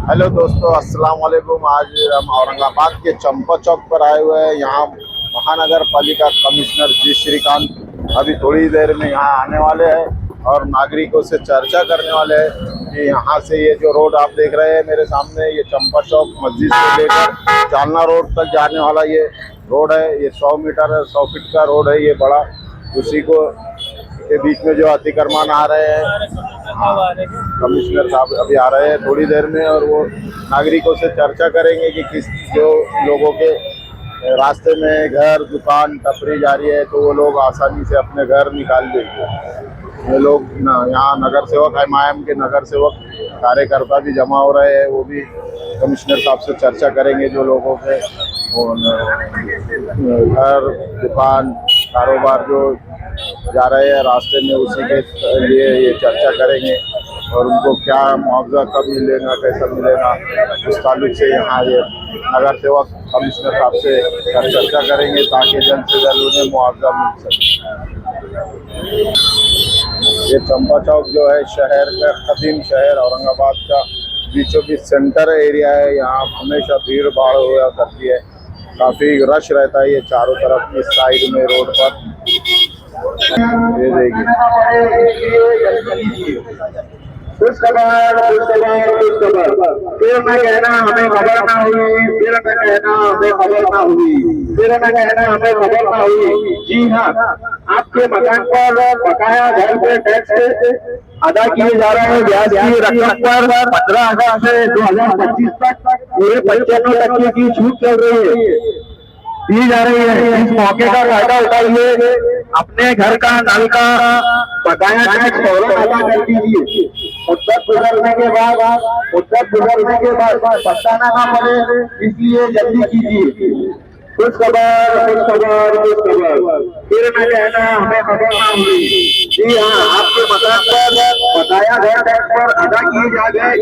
Hello दोस्तों, अस्सलाम वालेकुम। आज हम औरंगाबाद के चंपा चौक पर आए हुए हैं। यहाँ महानगर पालिका कमिश्नर जी श्रीकांत अभी थोड़ी देर में यहाँ आने वाले हैं और नागरिकों से चर्चा करने वाले हैं कि यहाँ से ये जो रोड आप देख रहे हैं मेरे सामने, ये चंपा चौक मस्जिद से लेकर जालना रोड तक जाने वाला ये रोड है। ये 100 मीटर 100 फीट का रोड है, ये बड़ा। उसी को के बीच में जो अतिक्रमण आ रहे हैं, कमिश्नर साहब अभी आ रहे हैं थोड़ी देर में, और वो नागरिकों से चर्चा करेंगे कि किस जो लोगों के रास्ते में घर दुकान टपरी जा रही है तो वो लोग आसानी से अपने घर निकाल देंगे। ये लोग यहाँ नगर सेवक MIM के नगर सेवक कार्यकर्ता भी जमा हो रहे हैं, वो भी कमिश्नर साहब से चर्चा करेंगे। जो लोगों के घर दुकान कारोबार जो जा रहे हैं रास्ते में, उसी के लिए ये चर्चा करेंगे और उनको क्या मुआवजा कब मिलेगा कैसा मिलेगा उस ताल्लुक से यहाँ ये नगर सेवक कमिश्नर साहब से चर्चा करेंगे ताकि जल्द से जल्द उन्हें मुआवजा मिल सके। ये चंपा चौक जो है शहर का कदीम शहर औरंगाबाद का बीचों बीच सेंटर एरिया है। यहाँ हमेशा भीड़ भाड़ हुआ करती है, काफ़ी रश रहता है ये चारों तरफ इस साइड में रोड पर। ये देखिए फिर मैं कहना हमें खबर ना हुई, फिर मैं कहना हमें खबर ना हुई, फिर मैं कहना हमें खबर ना हुई। जी हाँ, आपके मकान पर बकाया घर पे टैक्स अदा किए जा रहे हैं। ब्याज की रकम पर 15,000 से 2025 तक पूरे 95% की छूट चल रही है, दी जा रही है। इस मौके का फायदा उठाइए, अपने घर का नल का बकाया टैक्स फौरन अदा कर दीजिए। मुद्दत गुजरने के बाद पछताना ना पड़े, इसलिए जल्दी कीजिए। कुछ खबर फिर मैं कहना हमें खबर ना हुई। जी हाँ, आपके मकान पर बकाया घर टैक्स पर अदा किए जा गए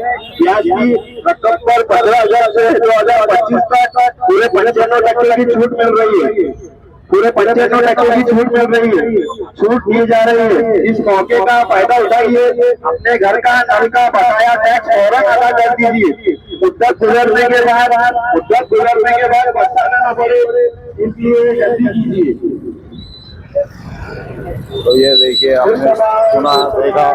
ब्याज की रकम पर 15,000 से 2025 तक पूरे 95% की छूट मिल रही है, पूरे 95% की छूट मिल रही है, छूट दी जा रही है। इस मौके का फायदा उठाइए, अपने घर का नल का बकाया टैक्स फौरन अदा कर दीजिए। मुद्दत गुजरने के बाद पछताना न पड़े, इसलिए जल्दी कीजिए। तो ये देखिए, हमने सुना देखा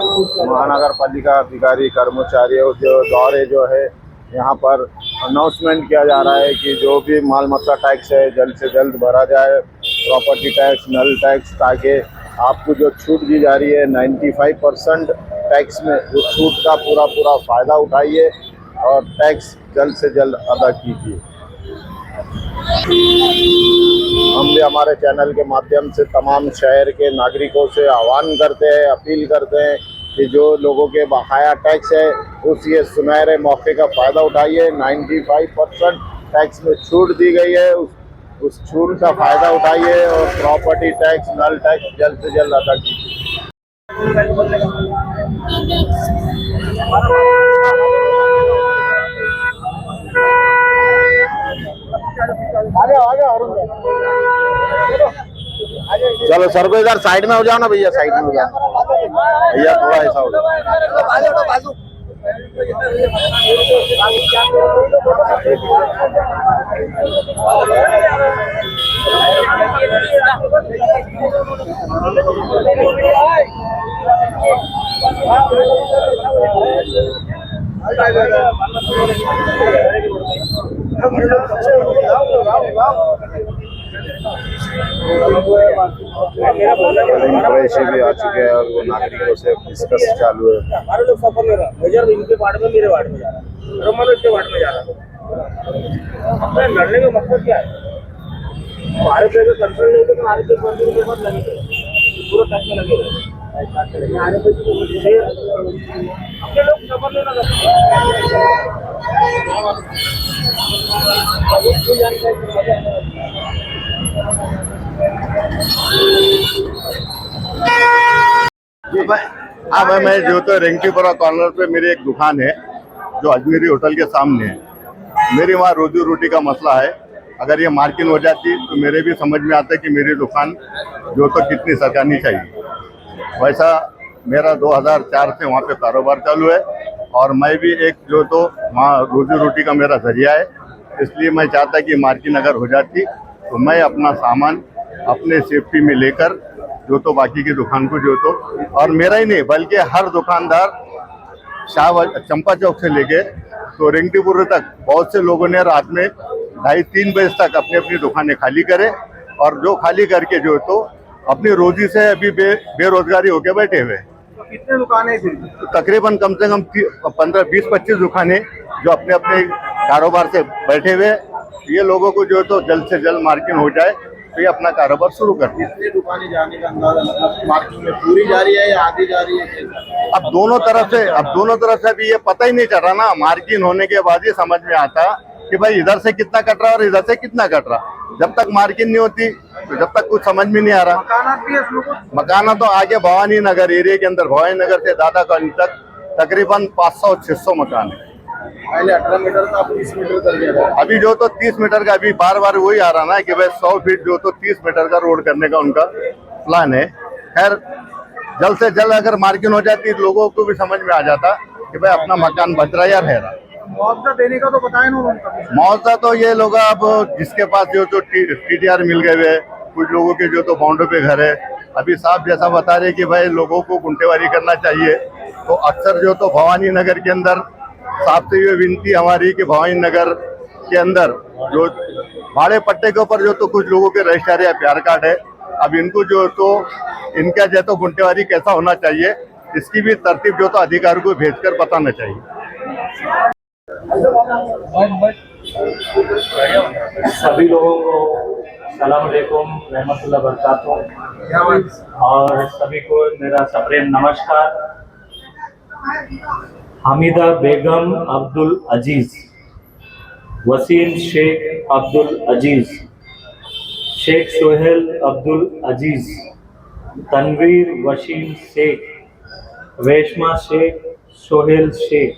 महानगर पालिका अधिकारी कर्मचारियों जो दौरे जो है यहाँ पर अनाउंसमेंट किया जा रहा है कि जो भी माल मत्ता टैक्स है जल्द से जल्द भरा जाए, प्रॉपर्टी टैक्स नल टैक्स, ताकि आपको जो छूट दी जा रही है 95% टैक्स में, उस छूट का पूरा फ़ायदा उठाइए और टैक्स जल्द से जल्द अदा कीजिए। हम भी हमारे चैनल के माध्यम से तमाम शहर के नागरिकों से आह्वान करते हैं, अपील करते हैं कि जो लोगों के बकाया टैक्स है उस ये सुनहरे मौके का फ़ायदा उठाइए। 95% टैक्स में छूट दी गई है, उस छूट का फ़ायदा उठाइए और प्रॉपर्टी टैक्स नल टैक्स जल्द से जल्द अदा कीजिए। चलो सर को इधर साइड में हो जाओ ना भैया, साइड में हो जाओ भैया, थोड़ा ऐसा हो जाओ। वैसे भी आ चुके हैं और वो नागरिकों से डिस्कस चालू है। हमारे लोग सफर ले रहा है, इनके वार्ड में मेरे वार्ड में जा रहा है, रोमानो इसके वार्ड में जा रहा है। अपने लड़ने का मकसद क्या है? हमारे पे कंट्रोल नहीं तो हमारे पे कंट्रोल के बाद लगे पूरा टच में लगे अपने लोग सफर लेना अब मैं जो तो रेंगटीपुरा कॉर्नर पे मेरी एक दुकान है जो अजमेरी होटल के सामने है। मेरी वहाँ रोजी रोटी का मसला है। अगर ये मार्किंग हो जाती तो मेरे भी समझ में आता है कि मेरी दुकान जो तो कितनी सरकारनी चाहिए। वैसा मेरा 2004 से वहाँ पे कारोबार चालू है और मैं भी एक जो तो वहाँ रोजी रोटी का मेरा जरिया है, इसलिए मैं चाहता कि मार्किन अगर हो जाती तो मैं अपना सामान अपने सेफ्टी में लेकर जो तो बाकी की दुकान को जो तो, और मेरा ही नहीं बल्कि हर दुकानदार चंपा चौक से लेके तो रिंगटीपुर तक बहुत से लोगों ने रात में 2:30-3 बजे तक अपनी अपनी दुकानें खाली करे, और जो खाली करके जो तो अपनी रोजी से अभी बेरोजगारी होके बैठे हुए। तो कितने दुकानें थी? तकरीबन कम से कम 15-20-25 दुकानें जो अपने अपने कारोबार से बैठे हुए। ये लोगों को जो तो जल्द से जल्द मार्किन हो जाए तो ये अपना कारोबार शुरू कर दिया। कितनी दुकानें जाने का अंदाजा, मतलब मार्केट में पूरी जा रही है या आधी जा रही है? अब दोनों तरफ से भी ये पता ही नहीं चल रहा ना, मार्किन होने के बाद ही समझ में आता कि भाई इधर से कितना कट रहा और इधर से कितना कट रहा। जब तक मार्किन नहीं होती तो जब तक कुछ समझ में नहीं आ रहा। मकानात भी है इसमें कुछ? मकाना तो आगे भवानी नगर एरिया के अंदर, भवानी नगर से दादा कॉलोनी तक तकरीबन 500-600 मकान है। पहले 18 मीटर था, अब 30 मीटर कर दिया था। अभी जो तो 30 मीटर का, अभी बार बार वही आ रहा ना कि भाई 100 फीट जो तो 30 मीटर का रोड करने का उनका प्लान है। खैर जल्द से जल्द अगर मार्किन हो जाती तो लोगों को भी समझ में आ जाता कि भाई अपना मकान बच रहा है या रह रहा। मुआवजा देने का तो बताए ना उन्होंने। मुआवजा तो ये लोग अब जिसके पास जो तो TDR मिल गए हुए, कुछ लोगों के जो तो बाउंड्री पे घर है, अभी साहब जैसा बता रहे कि भाई लोगों को गुंटेवारी करना चाहिए, तो अक्सर जो तो भवानी नगर के अंदर साहब से ये विनती हमारी कि भवानी नगर के अंदर जो भाड़े पट्टे के ऊपर जो तो कुछ लोगों के रजिस्टर या प्यार कार्ड है, अब इनको जो तो इनका जो तो गुंटेवारी कैसा होना चाहिए इसकी भी तरतीब जो तो अधिकारी को भेजकर बताना चाहिए। सभी लोगों को सलाम अलैकुम रहमतुल्लाह बरकातुहू और सभी को मेरा सप्रेम नमस्कार। हमीदा बेगम अब्दुल अजीज, वसीम शेख अब्दुल अजीज, शेख सोहेल अब्दुल अजीज, तनवीर वसीम शेख, रेशमा शेख, सोहेल शेख,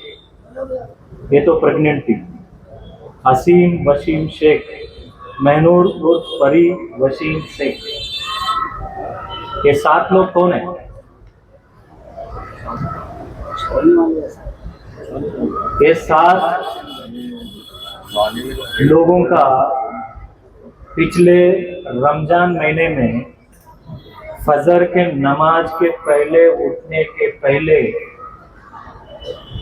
ये तो प्रेग्नेंट थी, असीम वसीम शेख, महनूर उर्फ परी वसीम शेख। ये 7 लोग कौन है? ये 7 लोगों का पिछले रमजान महीने में फजर के नमाज के पहले उठने के पहले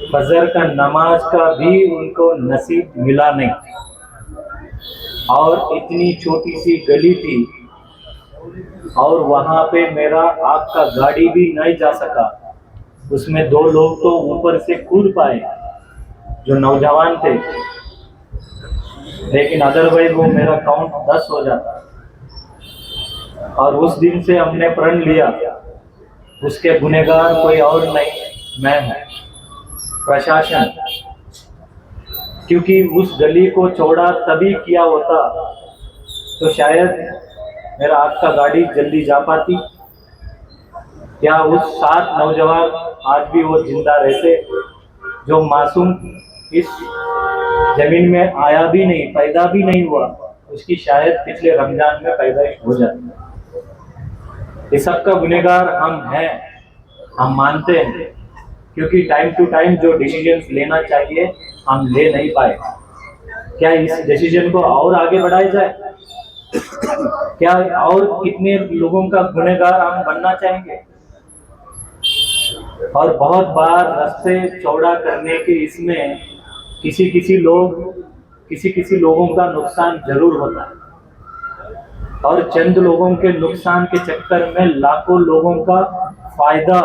फजर का नमाज का भी उनको नसीब मिला नहीं, और इतनी छोटी सी गली थी और वहाँ पे मेरा आपका गाड़ी भी नहीं जा सका। उसमें 2 लोग तो ऊपर से कूद पाए जो नौजवान थे, लेकिन अदरवाइज वो मेरा काउंट 10 हो जाता। और उस दिन से हमने प्रण लिया उसके गुनहगार कोई और नहीं, मैं हूँ, प्रशासन। क्योंकि उस गली को चौड़ा तभी किया होता तो शायद मेरा आपका गाड़ी जल्दी जा पाती, या उस 7 नौजवान आज भी वो जिंदा रहते जो मासूम इस जमीन में आया भी नहीं, पैदा भी नहीं हुआ, उसकी शायद पिछले रमजान में पैदाइश हो जाती। इस सब का गुनहगार हम हैं, हम मानते हैं, क्योंकि टाइम टू टाइम जो डिसीजंस लेना चाहिए हम ले नहीं पाए। क्या इस डिसीजन को और आगे बढ़ाया जाए? क्या और कितने लोगों का गुनहगार हम बनना चाहेंगे? और बहुत बार रास्ते चौड़ा करने के इसमें किसी लोगों का नुकसान जरूर होता है, और चंद लोगों के नुकसान के चक्कर में लाखों लोगों का फायदा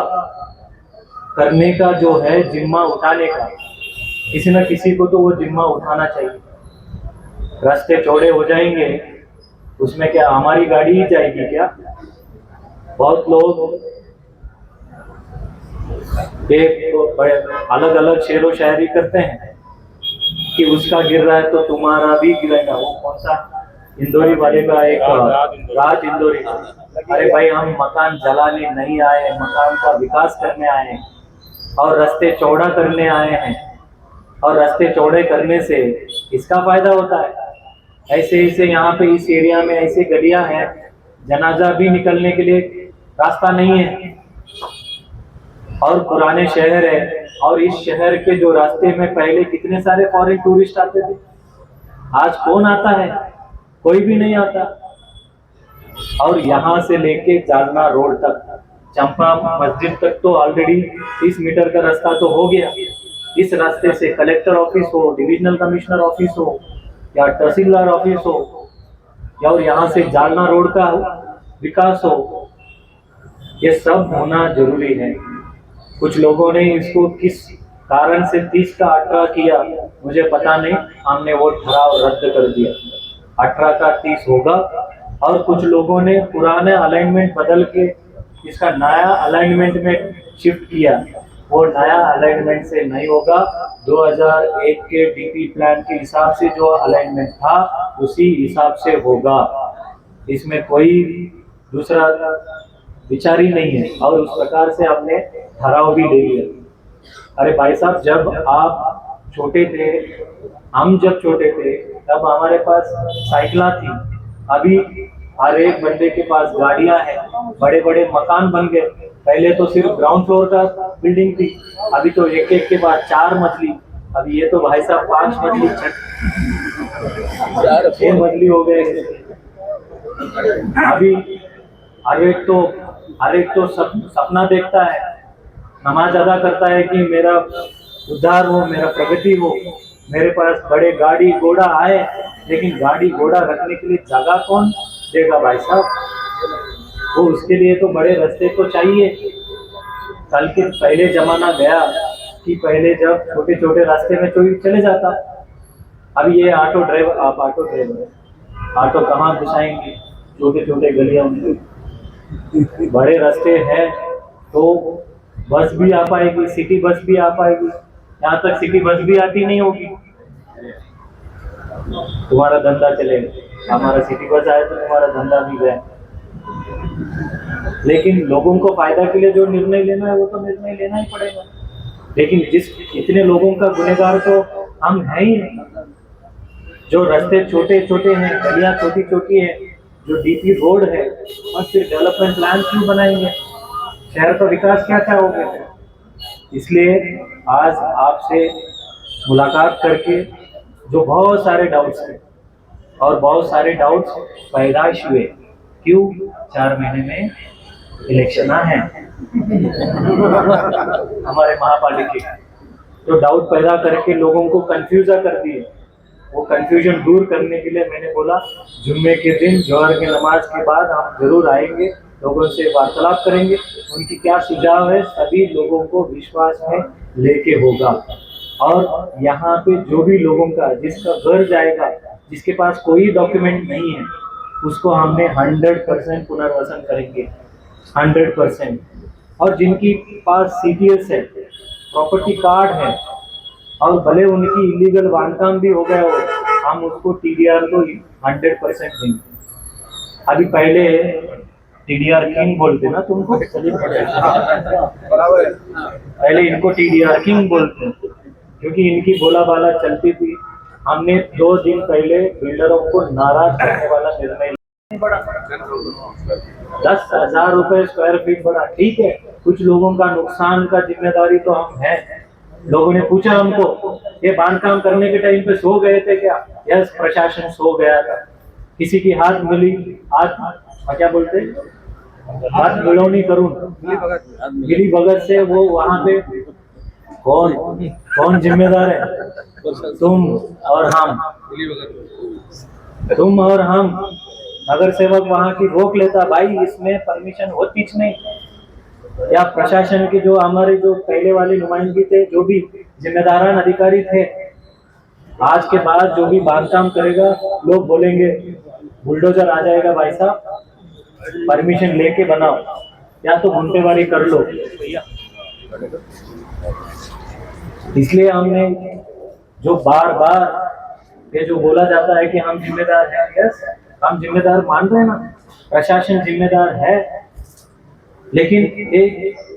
करने का जो है जिम्मा उठाने का, किसी न किसी को तो वो जिम्मा उठाना चाहिए। रास्ते चौड़े हो जाएंगे उसमें क्या हमारी गाड़ी ही जाएगी क्या? बहुत लोग एक अलग अलग शेरो शायरी करते हैं कि उसका गिर रहा है तो तुम्हारा भी गिरेगा। वो कौन सा इंदौरी वाले का एक राज इंदौरी। अरे भाई, हम मकान जलाने नहीं आए, मकान का विकास करने आए हैं और रास्ते चौड़ा करने आए हैं, और रास्ते चौड़े करने से इसका फायदा होता है। ऐसे यहाँ पे इस एरिया में ऐसे गलियां हैं, जनाजा भी निकलने के लिए रास्ता नहीं है, और पुराने शहर है, और इस शहर के जो रास्ते में पहले कितने सारे फॉरेन टूरिस्ट आते थे, आज कौन आता है? कोई भी नहीं आता। और यहाँ से लेके जालना रोड तक, चंपा मस्जिद तक तो ऑलरेडी 30 मीटर का रास्ता तो हो गया। इस रास्ते से कलेक्टर ऑफिस हो, डिविजनल कमिश्नर ऑफिस हो या तहसीलदार ऑफिस हो, या और यहाँ से जालना रोड का विकास हो, ये सब होना जरूरी है। कुछ लोगों ने इसको किस कारण से 30 का 18 किया मुझे पता नहीं, हमने वो ठहराव रद्द कर दिया, 18 का 30 होगा। और कुछ लोगों ने पुराने अलाइनमेंट बदल के इसका नया अलाइनमेंट में शिफ्ट किया, वो नया अलाइनमेंट से नहीं होगा। 2001 के डीपी प्लान के हिसाब से जो अलाइनमेंट था उसी हिसाब से होगा, इसमें कोई दूसरा विचार ही नहीं है। और उस प्रकार से हमने ठहराव भी ले लिया। अरे भाई साहब, जब आप छोटे थे, हम जब छोटे थे, तब हमारे पास साइकिलां थी। अभी हर एक बंदे के पास गाड़ियां हैं, बड़े बड़े मकान बन गए। पहले तो सिर्फ ग्राउंड फ्लोर का बिल्डिंग थी, अभी तो एक एक के बाद 4 मंजिली, अभी ये तो भाई साहब 5 मंजिली 6 मंजिली हो गए। अभी हर एक तो सपना देखता है, नमाज अदा करता है कि मेरा उद्धार हो, मेरा प्रगति हो, मेरे पास बड़े गाड़ी घोड़ा आए। लेकिन गाड़ी घोड़ा रखने के लिए जगह कौन देगा भाई साहब? वो उसके लिए तो बड़े रास्ते तो चाहिए। कल के पहले जमाना गया कि पहले जब छोटे छोटे रास्ते में कोई चले जाता। अभी ये ऑटो ड्राइवर, आप ऑटो ड्राइवर, ऑटो कहाँ घुसाएंगे? छोटे छोटे गलियों में। बड़े रास्ते हैं तो बस भी आ पाएगी, सिटी बस भी आ पाएगी। यहाँ तक सिटी बस भी आती नहीं होगी, तुम्हारा धंधा चलेगा। हमारा सिटी बस आए तो तुम्हारा धंधा भी गया। लेकिन लोगों को फायदा के लिए जो निर्णय लेना है वो तो निर्णय लेना ही पड़ेगा। लेकिन इतने लोगों का गुनहगार तो हम है ही नहीं। जो रास्ते छोटे छोटे हैं, गलियां छोटी छोटी हैं, जो डीपी रोड है, और फिर डेवलपमेंट प्लान क्यों बनाएंगे? शहर का विकास क्या चाहोगे? इसलिए आज आपसे मुलाकात करके जो बहुत सारे डाउट्स थे और बहुत सारे डाउट्स पैदाइश हुए, क्यों? 4 महीने में इलेक्शन है हमारे महापालिका, तो डाउट पैदा करके लोगों को कंफ्यूजा कर दिए। वो कंफ्यूजन दूर करने के लिए मैंने बोला जुम्मे के दिन जोहर की नमाज के बाद हम जरूर आएंगे, लोगों से वार्तालाप करेंगे, उनकी क्या सुझाव है सभी लोगों को विश्वास में लेके होगा। और यहाँ पे जो भी लोगों का जिसका घर जाएगा, जिसके पास कोई डॉक्यूमेंट नहीं है, उसको हमने 100% पुनर्वसन करेंगे, 100%। और जिनकी पास CTS है, प्रॉपर्टी कार्ड है, और भले उनकी इलीगल बांधकाम भी हो गया हो, हम उसको TDR को 100% देंगे। अभी पहले TDR किंग बोलते ना तुमको, पहले इनको TDR किंग बोलते क्योंकि इनकी बोला बाला चलती थी। हमने 2 दिन पहले बिल्डरों को नाराज करने वाला निर्णय बड़ा 10,000 रुपए स्क्वायर फीट बड़ा, ठीक है। कुछ लोगों का नुकसान का जिम्मेदारी तो हम हैं। लोगों ने पूछा हमको, ये बांधकाम करने के टाइम पे सो गए थे क्या? यस, प्रशासन सो गया था। किसी की हाथ मिली, हाथ क्या बोलते, हाथ मिलौनी करूं, मिली भगत से वो वहां पे कौन जिम्मेदार है? तुम और हम, तुम और हम। नगर सेवक वहां की रोक लेता, भाई इसमें परमिशन होती नहीं, या प्रशासन के जो हमारे जो पहले वाले नुमाइंदगी थे, जो भी जिम्मेदारान अधिकारी थे, आज के बाद जो भी बांधकाम करेगा लोग बोलेंगे बुलडोजर आ जाएगा, भाई साहब परमिशन लेके बनाओ या तो घंटेवारी कर लो। इसलिए हमने जो बार बार ये जो बोला जाता है कि हम जिम्मेदार हैं, यस हम जिम्मेदार मान रहे हैं ना, प्रशासन जिम्मेदार है, लेकिन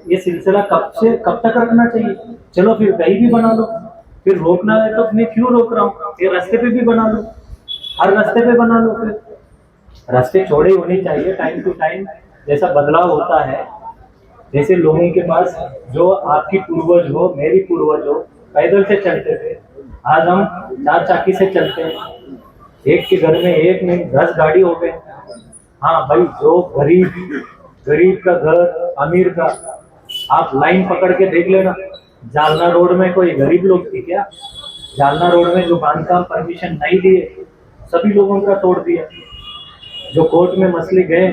ये सिलसिला कब तक रखना चाहिए? चलो फिर कहीं भी बना लो, फिर रोकना है तो मैं क्यों रोक रहा हूँ? ये रास्ते पे भी बना लो, हर रास्ते पे बना लो। फिर रास्ते चौड़े होने चाहिए, टाइम टू टाइम जैसा बदलाव होता है जैसे लोगों के पास जो आपकी पूर्वज हो, मेरी पूर्वज हो, पैदल से चलते थे, आज हम 4 चाकी से चलते हैं। एक के घर में एक नहीं 10 गाड़ी हो गए। हाँ भाई, जो गरीब का घर, अमीर का, आप लाइन पकड़ के देख लेना। जालना रोड में कोई गरीब लोग थे क्या? जालना रोड में जो बांधकाम परमिशन नहीं दिए, सभी लोगों का तोड़ दिया। जो कोर्ट में मसले गए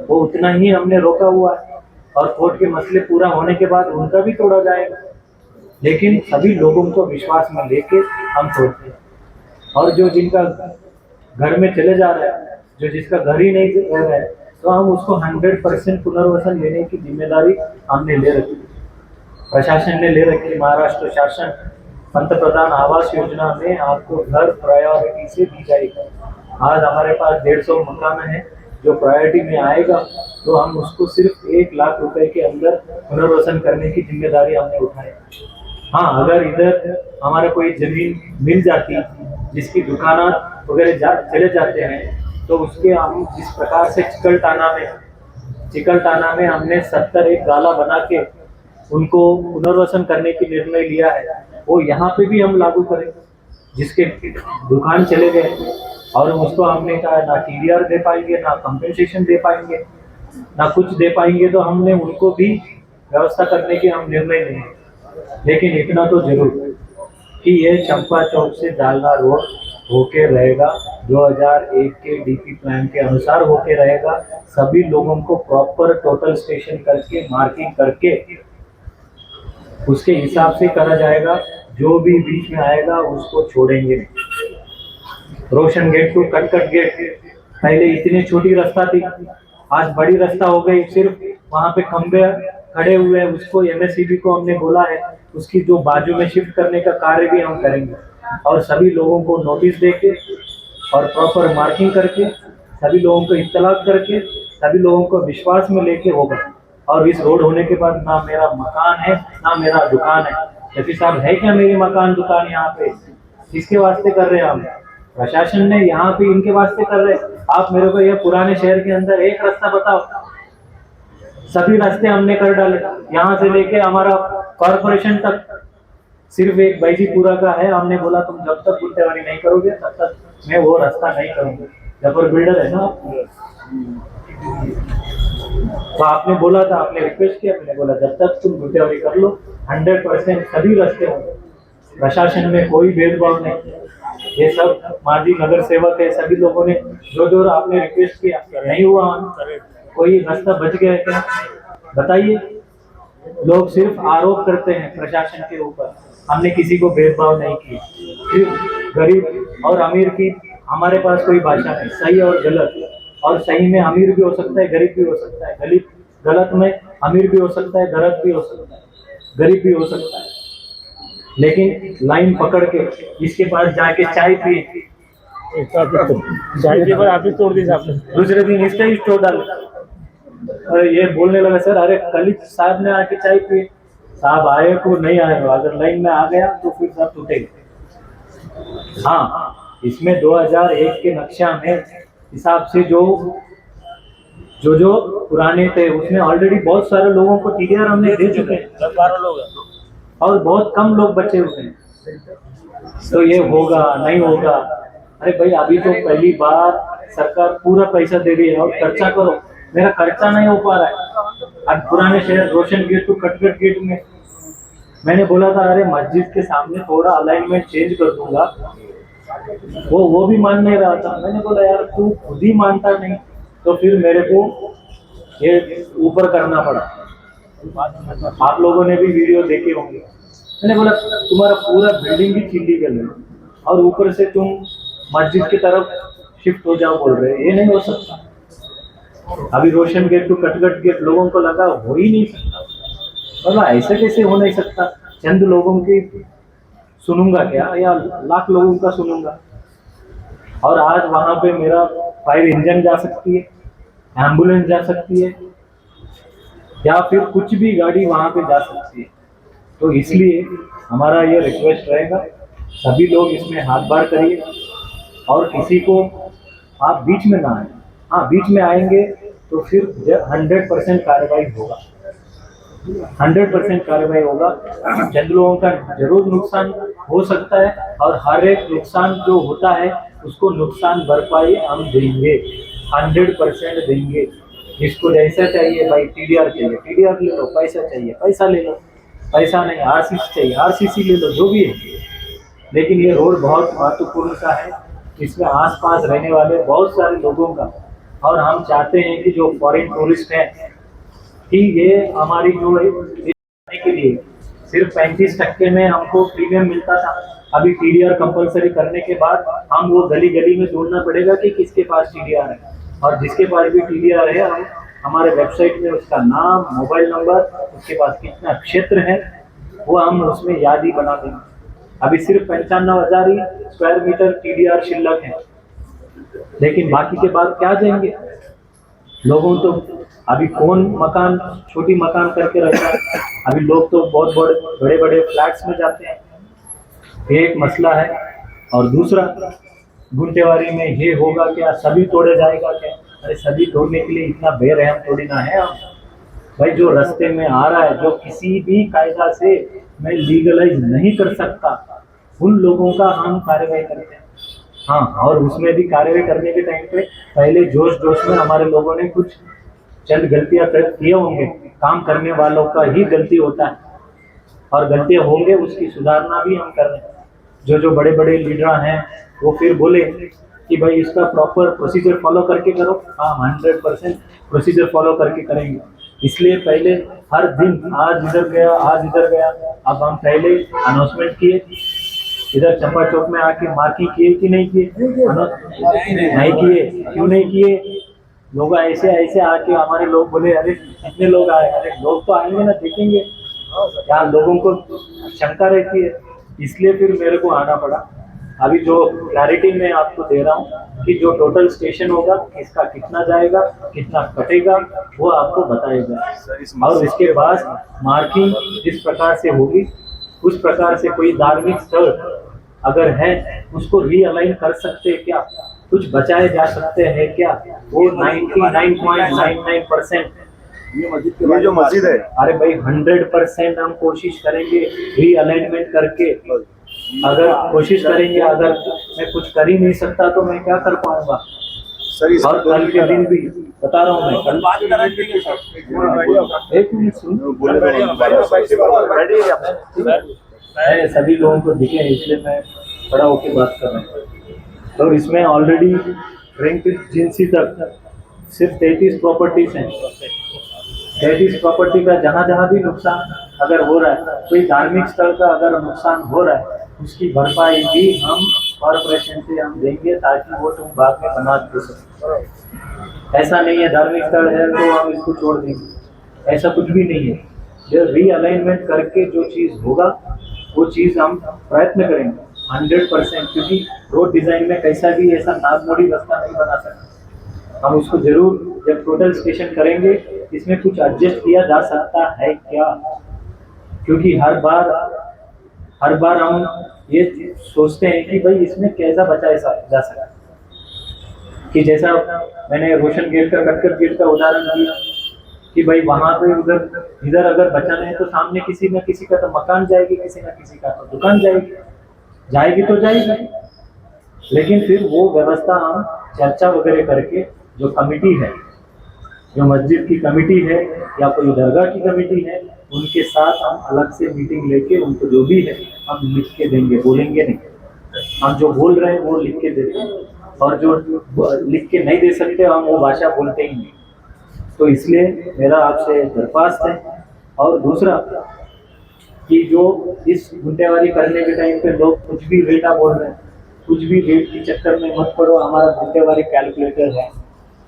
वो उतना ही हमने रोका हुआ है, और कोर्ट के मसले पूरा होने के बाद उनका भी तोड़ा जाएगा। लेकिन सभी लोगों को विश्वास में लेके हम तोड़ते हैं। और जो जिनका घर में चले जा रहा है, जो जिसका घर ही नहीं रह रहा है, तो हम उसको 100% पुनर्वसन लेने की जिम्मेदारी हमने ले रखी, प्रशासन ने ले रखी। महाराष्ट्र शासन पंतप्रधान आवास योजना में आपको घर प्रायोरिटी से दी जाएगी। आज हमारे पास 150 मकान है जो प्रायोरिटी में आएगा, तो हम उसको सिर्फ 1 लाख रुपए के अंदर पुनर्वसन करने की जिम्मेदारी हमने उठाई। हाँ, अगर इधर हमारा कोई जमीन मिल जाती जिसकी दुकान वगैरह चले जाते हैं, तो उसके हम जिस प्रकार से चिकलटाना में हमने 70 एक गाला बना के उनको पुनर्वसन करने की निर्णय लिया है, वो यहाँ पे भी हम लागू करें। जिसके दुकान चले गए और उसको हमने कहा ना TDR दे पाएंगे, ना कंपेंसेशन दे पाएंगे, ना कुछ दे पाएंगे, तो हमने उनको भी व्यवस्था करने की हम निर्णय लिए। लेकिन इतना तो जरूर कि ये चंपा चौक से जालना रोड होके रहेगा, 2001 के DP प्लान के अनुसार होके रहेगा। सभी लोगों को प्रॉपर टोटल स्टेशन करके मार्किंग करके उसके हिसाब से करा जाएगा। जो भी बीच में आएगा उसको छोड़ेंगे नहीं। रोशन गेट टू कटकट गेट, पहले इतनी छोटी रास्ता थी, आज बड़ी रास्ता हो गई। सिर्फ वहाँ पे खंबे खड़े हुए हैं, उसको MSCB को हमने बोला है उसकी जो बाजू में शिफ्ट करने का कार्य भी हम करेंगे, और सभी लोगों को नोटिस देके और प्रॉपर मार्किंग करके सभी लोगों को इत्तलाक करके सभी लोगों को विश्वास में लेके होगा। और इस रोड होने के बाद ना मेरा मकान है ना मेरा दुकान है। जैसे साहब, है क्या मेरी मकान दुकान यहाँ पे? किसके वास्ते कर रहे हैं हम? प्रशासन ने यहाँ पे इनके वास्ते कर रहे हैं। आप मेरे को ये पुराने शहर के अंदर एक रास्ता बताओ, सभी रास्ते हमने कर डाले, यहाँ से लेके हमारा कॉर्पोरेशन तक सिर्फ एक बैजीपुरा का है। हमने बोला तुम जब तक गुंडेवारी नहीं करोगे तब तक मैं वो रास्ता नहीं करूंगा। जबर बिल्डर है ना, तो आपने बोला था, आपने रिक्वेस्ट किया, मैंने बोला जब तक तुम गुंडेवारी कर लो 100% सभी रास्ते होंगे। प्रशासन में कोई भेदभाव नहीं, ये सब माजी नगर सेवक है। सभी लोगों ने जो आपने रिक्वेस्ट किया, नहीं हुआ कोई रास्ता बच गया क्या? बताइए। लोग सिर्फ आरोप करते हैं प्रशासन के ऊपर, हमने किसी को भेदभाव नहीं किया। सिर्फ गरीब और अमीर की हमारे पास कोई भाषा नहीं, सही और गलत। और सही में अमीर भी हो सकता है, गरीब भी हो सकता है, गलत में अमीर भी हो सकता है, गलत भी हो सकता है, गरीब भी हो सकता है। लेकिन लाइन पकड़ के जिसके पास जाके चाय पिए, चाय के बाद ऑफिस तोड़ दी आपने, दूसरे दिन इसका ही स्टोर डाल। अरे ये बोलने लगा सर, अरे कल साहब ने आके चाय पिए, साहब आए को नहीं आए, अगर लाइन में आ गया तो फिर सब टूटेगा। हाँ, इसमें 2001 के नक्शा में हिसाब से जो पुराने थे उसमें ऑलरेडी बहुत सारे लोगों को TDR हमने दे चुके हैं, 10-12 लोग हैं और बहुत कम लोग बचे हुए हैं। तो ये होगा नहीं होगा? अरे भाई, अभी तो पहली बार सरकार पूरा पैसा दे रही है और खर्चा करो। मेरा खर्चा नहीं हो पा रहा है। आज पुराने शहर रोशन गेट टू कटकट गेट में मैंने बोला था, अरे मस्जिद के सामने थोड़ा अलाइनमेंट चेंज कर दूंगा, वो भी मान नहीं रहा था। मैंने बोला यार तू खुद ही मानता नहीं, तो फिर मेरे को ये ऊपर करना पड़ा। आप लोगों ने भी वीडियो देखे होंगे। मैंने बोला तुम्हारा पूरा बिल्डिंग भी चिल्ली कर लो और ऊपर से तुम मस्जिद की तरफ शिफ्ट हो जाओ बोल रहे, ये नहीं हो सकता। अभी रोशन गेट टू कटकट गेट लोगों को लगा हो ही नहीं सकता। बोला ऐसे कैसे हो नहीं सकता? चंद लोगों की सुनूंगा क्या, या लाख लोगों का सुनूंगा? और आज वहां पे मेरा फायर इंजन जा सकती है, एम्बुलेंस जा सकती है, या फिर कुछ भी गाड़ी वहां पे जा सकती है। तो इसलिए हमारा ये रिक्वेस्ट रहेगा, सभी लोग इसमें हाथ बार करिए और किसी को आप बीच में ना आए। हाँ, बीच में आएंगे तो फिर 100% कार्रवाई होगा। 100% कार्रवाई होगा। चंद लोगों का जरूर नुकसान हो सकता है और हर एक नुकसान जो होता है उसको नुकसान भरपाई हम देंगे, 100% देंगे। जिसको जैसा चाहिए भाई, टीडीआर चाहिए टीडीआर ले लो, पैसा चाहिए पैसा ले लो, पैसा नहीं आरसीसी चाहिए आरसीसी ले लो, जो भी है। लेकिन ये रोड बहुत महत्वपूर्ण सा है, इसमें आसपास रहने वाले बहुत सारे लोगों का, और हम चाहते हैं कि जो फॉरेन टूरिस्ट हैं कि ये हमारी जो है के लिए सिर्फ 35% में हमको प्रीमियम मिलता था, अभी टीडीआर कंपलसरी करने के बाद हम वो गली गली में ढूंढना पड़ेगा कि किसके पास टीडीआर है, और जिसके पास भी टीडीआर है हम हमारे वेबसाइट में उसका नाम, मोबाइल नंबर, उसके पास कितना क्षेत्र है वो हम उसमें याद ही बना देंगे। अभी सिर्फ 95,000 ही स्क्वायर मीटर टीडीआर शिल्लक है, लेकिन बाकी के बाद क्या देंगे लोगों? तो अभी कौन मकान, छोटी मकान करके रहता है, अभी लोग तो बहुत बड़े बड़े फ्लैट्स में जाते हैं, ये एक मसला है। और दूसरा, गुंटेवारी में ये होगा क्या, सभी तोड़े जाएगा क्या? अरे सभी तोड़ने के लिए इतना बेरहम थोड़ी ना है हम भाई। जो रास्ते में आ रहा है, जो किसी भी कायदा से मैं लीगलाइज नहीं कर सकता, उन लोगों का हम कार्रवाई करते हैं। हाँ, और उसमें भी कार्रवाई करने के टाइम पे पहले जोश में हमारे लोगों ने कुछ चंद गलतियां किए होंगे, काम करने वालों का ही गलती होता है और गलतियां होंगे उसकी सुधारना भी हम कर रहे हैं। जो बड़े बड़े लीडर हैं वो फिर बोले कि भाई इसका प्रॉपर प्रोसीजर फॉलो करके करो, हाँ 100% प्रोसीजर फॉलो करके करेंगे। इसलिए पहले हर दिन आज इधर गया, अब हम पहले अनाउंसमेंट किए, इधर चंपा चौक में आके मार्किंग किए कि नहीं किए? नहीं किए। क्यों नहीं किए? लोग ऐसे आके हमारे लोग बोले अरे कितने लोग आए, अरे लोग तो आएंगे ना, देखेंगे, यहाँ लोगों को शंका रहती है, इसलिए फिर मेरे को आना पड़ा। अभी जो क्लैरिटी मैं आपको दे रहा हूँ कि जो टोटल स्टेशन होगा इसका कितना जाएगा, कितना कटेगा, वो आपको बताएगा। और इसके बाद मार्किंग जिस प्रकार से होगी उस प्रकार से कोई धार्मिक स्थल अगर है उसको रीअलाइन कर सकते हैं क्या, कुछ बचाए जा सकते हैं क्या, वो 99.99% ये जो मस्जिद है, अरे भाई 100% हम कोशिश करेंगे रीअलाइनमेंट करके। अगर कोशिश करेंगे, अगर मैं कुछ कर ही नहीं सकता तो मैं क्या कर पाऊंगा? सर इस और कल के दिन भी बता रहा हूँ मैं, कल एक मिनट सुनो, सभी लोगों को दिखे इसलिए मैं बड़ा होके बात कर रहा हूँ। और इसमें ऑलरेडी रैंक एजेंसी तक सिर्फ 33 प्रॉपर्टीज हैं। 33 प्रॉपर्टी का जहाँ भी नुकसान अगर हो रहा है, कोई धार्मिक स्थल का अगर नुकसान हो रहा है, उसकी भरपाई भी हम कॉर्पोरेशन से हम देंगे ताकि वो तुम बाद में बना दे सके। ऐसा नहीं है धार्मिक स्थल है तो हम इसको छोड़ देंगे, ऐसा कुछ भी नहीं है। जो रीअलाइनमेंट करके जो चीज़ होगा वो चीज़ हम प्रयत्न करेंगे 100%, क्योंकि रोड डिज़ाइन में कैसा भी ऐसा नागमोड़ी रास्ता नहीं बना सकते। हम उसको जरूर जब टोटल स्टेशन करेंगे इसमें कुछ एडजस्ट किया जा सकता है क्या, क्योंकि हर बार हम ये सोचते हैं कि भाई इसमें कैसा बचाया जा सकता है। कि जैसा मैंने रोशन गेट का, कटकर गेट का उदाहरण दिया कि भाई वहाँ पे इधर अगर बचाना है तो सामने किसी न किसी का तो मकान जाएगी, किसी न किसी का तो दुकान जाएगी तो जाएगी। लेकिन फिर वो व्यवस्था हम चर्चा वगैरह करके जो कमेटी है, जो मस्जिद की कमेटी है या कोई दरगाह की कमेटी है, उनके साथ हम अलग से मीटिंग लेके उनको जो भी है हम लिख के देंगे, बोलेंगे नहीं। हम जो बोल रहे हैं वो लिख के देते हैं, और जो लिख के नहीं दे सकते हम वो भाषा बोलते ही नहीं। तो इसलिए मेरा आपसे दरख्वास्त है। और दूसरा कि जो इस गुंटेवारी करने के टाइम पे लोग कुछ भी रेटा बोल रहे हैं, कुछ भी रेट के चक्कर में मत पड़ो। हमारा गुंटेवारी कैलकुलेटर है,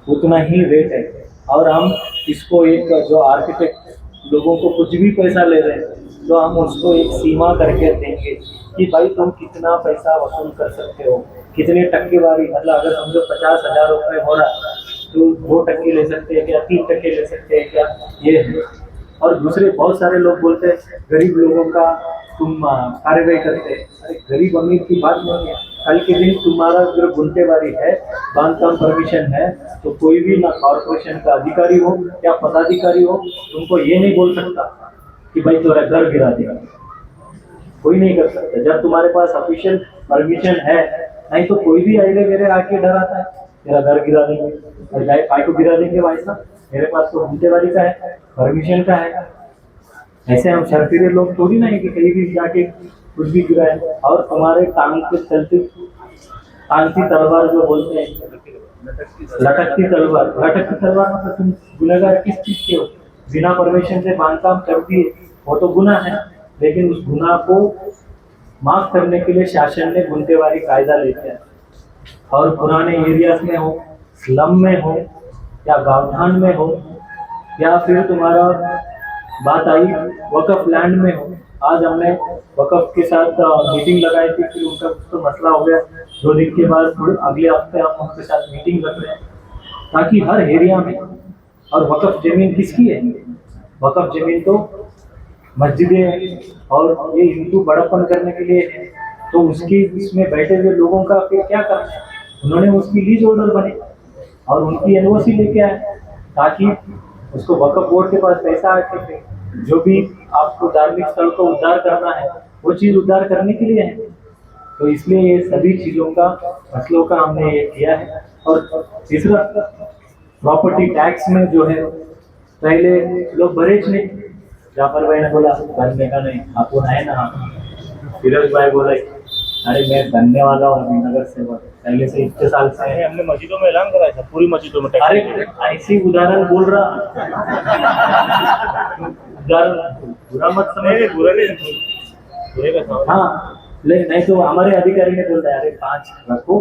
उतना ही रेट है, और हम इसको एक जो आर्किटेक्ट लोगों को कुछ भी पैसा ले रहे हैं तो हम उसको एक सीमा करके देंगे कि भाई तुम कितना पैसा वसूल कर सकते हो, कितने टक्केवारी, मतलब अगर समझो 50,000 रुपये हो रहा है तो 2% ले सकते हैं क्या, 3% ले सकते हैं क्या, ये है। और दूसरे बहुत सारे लोग बोलते हैं गरीब लोगों का तुम कार्रवाई करते हैं। अरे गरीब अमीर की बात नहीं है, कल के दिन तुम्हारा अगर गुंटेवारी है बांधकाम परमिशन है तो कोई भी ना कॉर्पोरेशन का अधिकारी हो या पदाधिकारी हो तुमको ये नहीं बोल सकता कि भाई तुम्हारा घर गिरा दिया। कोई नहीं कर सकता जब तुम्हारे पास ऑफिशियल परमिशन है। नहीं तो कोई भी आएगा मेरे आके डराता है तेरा घर गिरा देंगे, और गाय पाई को गिरा देंगे। भाई साहब मेरे पास तो घंटेवाली का है, परमिशन का है। ऐसे हम शर्फीरे लोग थोड़ी ना है कि कहीं भी जाके कुछ भी गिराए। और तुम्हारे काम के चलते तांती तलवार जो बोलते हैं, लटकती तलवार मतलब तुम गुनहगार किस चीज के हो? बिना परमिशन से बांधकाम कर दिए वो तो गुनाह है, लेकिन उस गुनाह को माफ करने के लिए शासन ने गुंटेवारी कायदा लेके आया। और पुराने एरियाज में हो, स्लम में हो या गांवठान में हो, या फिर तुम्हारा बात आई वकफ लैंड में हो। आज हमने वकफ के साथ मीटिंग लगाई थी, फिर उनका कुछ तो मसला हो गया। 2 दिन के बाद अगले हफ्ते हम उनके साथ मीटिंग रख रहे हैं ताकि हर एरिया में। और वकफ जमीन किसकी है? वकफ जमीन तो मस्जिदें और ये हिंदू बड़प्पन करने के लिए है। तो उसकी इसमें बैठे हुए लोगों का फिर क्या करना है? उन्होंने उसकी लीज होल्डर बने और उनकी एनओसी लेके आए ताकि उसको वकफ बोर्ड के पास पैसा आ सके। जो भी आपको धार्मिक स्थल को उद्धार करना है वो चीज़ उद्धार करने के लिए है। तो इसलिए ये सभी चीज़ों का मसलों का हमने ये किया है। और तीसरा प्रॉपर्टी टैक्स में जो है पहले लोग भरेच नहीं। जाफर भाई ने बोला बनने का नहीं, आपको है ना। फिरोज भाई बोला अरे मैं बनने वाला हूँ अभी नगर सेवक, पहले से इतने साल से है। हमने मस्जिदों में ऐलान कराया था, पूरी मस्जिदों में अरे ऐसी उदाहरण बोल रहा उदाहरण बुरा मत समझ। बुरा नहीं, बुरे का सवाल। हाँ लेकिन नहीं तो हमारे अधिकारी ने बोल रहा अरे 5 रखो,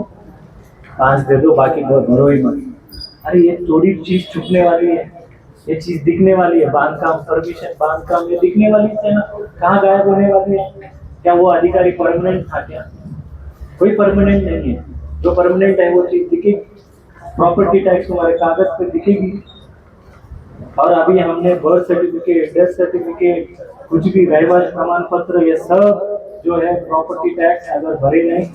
5 दे दो, बाकी भरो ही मत। अरे ये थोड़ी चीज छुपने वाली है, ये चीज दिखने वाली है। बांधकाम परमिशन, बांधकाम ये दिखने वाली है ना, कहाँ गायब होने वाली है? क्या वो अधिकारी परमानेंट था क्या? कोई परमानेंट नहीं है। जो परमानेंट है वो चीज दिखेगी, प्रॉपर्टी टैक्स तुम्हारे कागज पे दिखेगी। और अभी हमने बर्थ सर्टिफिकेट, डेथ सर्टिफिकेट, कुछ भी रहवास प्रमाण पत्र, ये सब जो है प्रॉपर्टी टैक्स अगर भरे नहीं